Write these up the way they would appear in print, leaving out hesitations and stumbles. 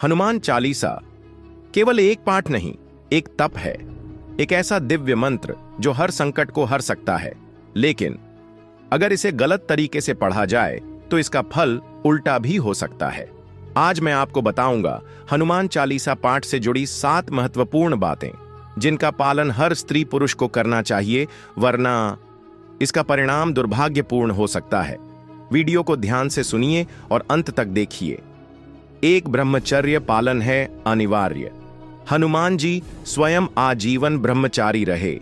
हनुमान चालीसा केवल एक पाठ नहीं, एक तप है, एक ऐसा दिव्य मंत्र जो हर संकट को हर सकता है। लेकिन अगर इसे गलत तरीके से पढ़ा जाए तो इसका फल उल्टा भी हो सकता है। आज मैं आपको बताऊंगा हनुमान चालीसा पाठ से जुड़ी 7 महत्वपूर्ण बातें जिनका पालन हर स्त्री पुरुष को करना चाहिए, वरना इसका परिणाम दुर्भाग्यपूर्ण हो सकता है। वीडियो को ध्यान से सुनिए और अंत तक देखिए। एक, ब्रह्मचर्य पालन है अनिवार्य। हनुमान जी स्वयं आजीवन ब्रह्मचारी रहे।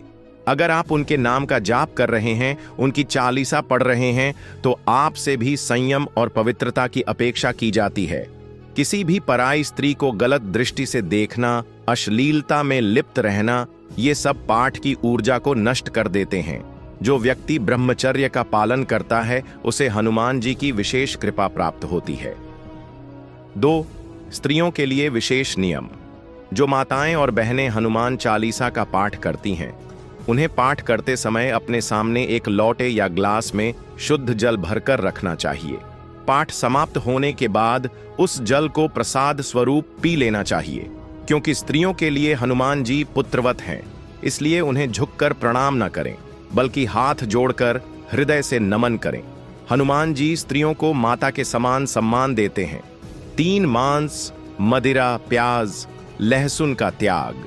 अगर आप उनके नाम का जाप कर रहे हैं, उनकी चालीसा पढ़ रहे हैं, तो आपसे भी संयम और पवित्रता की अपेक्षा की जाती है। किसी भी पराई स्त्री को गलत दृष्टि से देखना, अश्लीलता में लिप्त रहना, ये सब पाठ की ऊर्जा को नष्ट कर देते हैं। जो व्यक्ति ब्रह्मचर्य का पालन करता है उसे हनुमान जी की विशेष कृपा प्राप्त होती है। 2, स्त्रियों के लिए विशेष नियम। जो माताएं और बहनें हनुमान चालीसा का पाठ करती हैं, उन्हें पाठ करते समय अपने सामने एक लोटे या ग्लास में शुद्ध जल भरकर रखना चाहिए। पाठ समाप्त होने के बाद उस जल को प्रसाद स्वरूप पी लेना चाहिए। क्योंकि स्त्रियों के लिए हनुमान जी पुत्रवत हैं, इसलिए उन्हें झुककर प्रणाम न करें, बल्कि हाथ जोड़कर हृदय से नमन करें। हनुमान जी स्त्रियों को माता के समान सम्मान देते हैं। 3, मांस, मदिरा, प्याज, लहसुन का त्याग।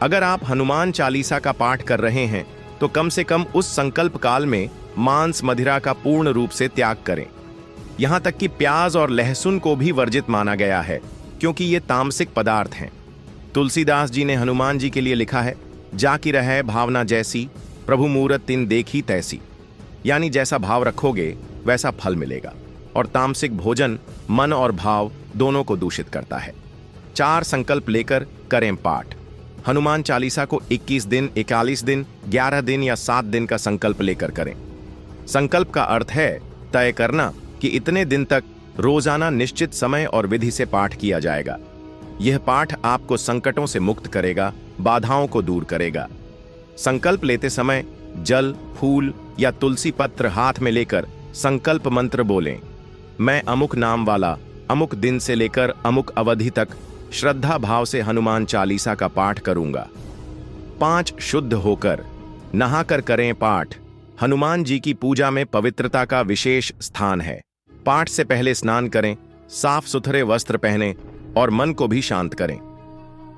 अगर आप हनुमान चालीसा का पाठ कर रहे हैं तो कम से कम उस संकल्प काल में मांस मदिरा का पूर्ण रूप से त्याग करें। यहां तक कि प्याज और लहसुन को भी वर्जित माना गया है, क्योंकि ये तामसिक पदार्थ हैं। तुलसीदास जी ने हनुमान जी के लिए लिखा है, जाकी रहे भावना जैसी, प्रभु मूरत तिन देखी तैसी। यानी जैसा भाव रखोगे वैसा फल मिलेगा। और तामसिक भोजन मन और भाव दोनों को दूषित करता है। 4, संकल्प लेकर करें पाठ। हनुमान चालीसा को 21 दिन, 41 दिन, 11 दिन या 7 दिन का संकल्प लेकर करें। संकल्प का अर्थ है तय करना कि इतने दिन तक रोजाना निश्चित समय और विधि से पाठ किया जाएगा। यह पाठ आपको संकटों से मुक्त करेगा, बाधाओं को दूर करेगा। संकल्प लेते समय जल, फूल या तुलसी पत्र हाथ में लेकर संकल्प मंत्र बोलें। मैं अमुक नाम वाला अमुक दिन से लेकर अमुक अवधि तक श्रद्धा भाव से हनुमान चालीसा का पाठ करूंगा। 5, शुद्ध होकर नहाकर करें पाठ। हनुमान जी की पूजा में पवित्रता का विशेष स्थान है। पाठ से पहले स्नान करें, साफ सुथरे वस्त्र पहनें और मन को भी शांत करें।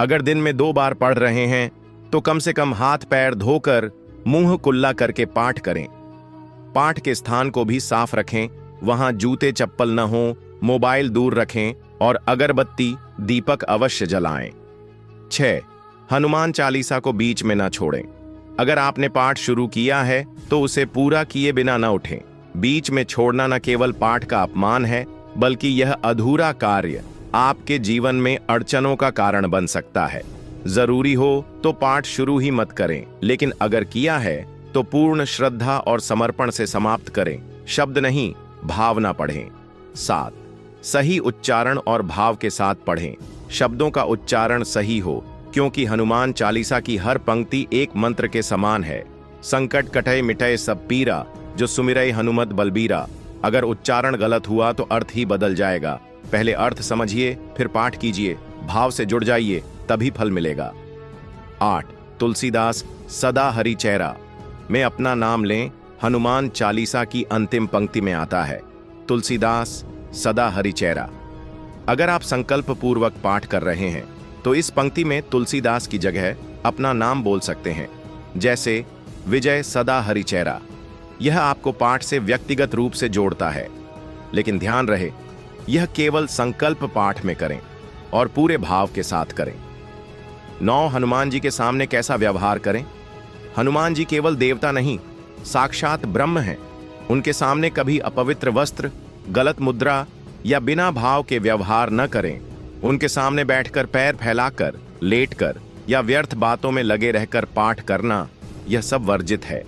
अगर दिन में 2 बार पढ़ रहे हैं तो कम से कम हाथ पैर धोकर मुंह कुल्ला करके पाठ करें। पाठ के स्थान को भी साफ रखें, वहां जूते चप्पल न हो, मोबाइल दूर रखें और अगरबत्ती दीपक अवश्य जलाएं। 6, हनुमान चालीसा को बीच में न छोड़ें। अगर आपने पाठ शुरू किया है तो उसे पूरा किए बिना न उठें। बीच में छोड़ना न केवल पाठ का अपमान है, बल्कि यह अधूरा कार्य आपके जीवन में अड़चनों का कारण बन सकता है। जरूरी हो तो पाठ शुरू ही मत करें, लेकिन अगर किया है तो पूर्ण श्रद्धा और समर्पण से समाप्त करें। शब्द नहीं, भावना पढ़ें। 7, सही उच्चारण और भाव के साथ पढ़ें। शब्दों का उच्चारण सही हो, क्योंकि हनुमान चालीसा की हर पंक्ति एक मंत्र के समान है। संकट कटय मिटय सब पीरा, जो सुमिरय हनुमत बलबीरा। अगर उच्चारण गलत हुआ तो अर्थ ही बदल जाएगा। पहले अर्थ समझिए, फिर पाठ कीजिए, भाव से जुड़ जाइए, तभी फल मिलेगा। 8, तुलसीदास सदा हरि चेहरा में अपना नाम लें। हनुमान चालीसा की अंतिम पंक्ति में आता है, तुलसीदास सदा हरि चेहरा। अगर आप संकल्प पूर्वक पाठ कर रहे हैं तो इस पंक्ति में तुलसीदास की जगह अपना नाम बोल सकते हैं, जैसे विजय सदा हरि चेहरा। यह आपको पाठ से व्यक्तिगत रूप से जोड़ता है। लेकिन ध्यान रहे, यह केवल संकल्प पाठ में करें और पूरे भाव के साथ करें। 9, हनुमान जी के सामने कैसा व्यवहार करें। हनुमान जी केवल देवता नहीं, साक्षात ब्रह्म हैं। उनके सामने कभी अपवित्र वस्त्र, गलत मुद्रा या बिना भाव के व्यवहार न करें। उनके सामने बैठकर पैर फैलाकर, लेटकर या व्यर्थ बातों में लगे रहकर पाठ करना, यह सब वर्जित है।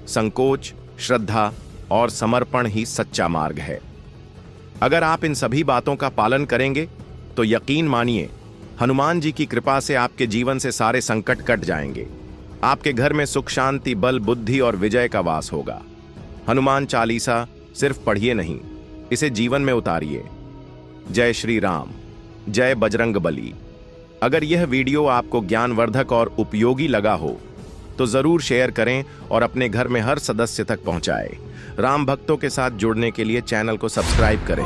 संकोच, श्रद्धा और समर्पण ही सच्चा मार्ग है। अगर आप इन सभी बातों का पालन करेंगे तो यकीन मानिए, हनुमान जी की कृपा से आपके जीवन से सारे संकट कट जाएंगे। आपके घर में सुख, शांति, बल, बुद्धि और विजय का वास होगा। हनुमान चालीसा सिर्फ पढ़िए नहीं, इसे जीवन में उतारिए। जय श्री राम। जय बजरंग बली। अगर यह वीडियो आपको ज्ञानवर्धक और उपयोगी लगा हो तो जरूर शेयर करें और अपने घर में हर सदस्य तक पहुंचाएं। राम भक्तों के साथ जुड़ने के लिए चैनल को सब्सक्राइब करें।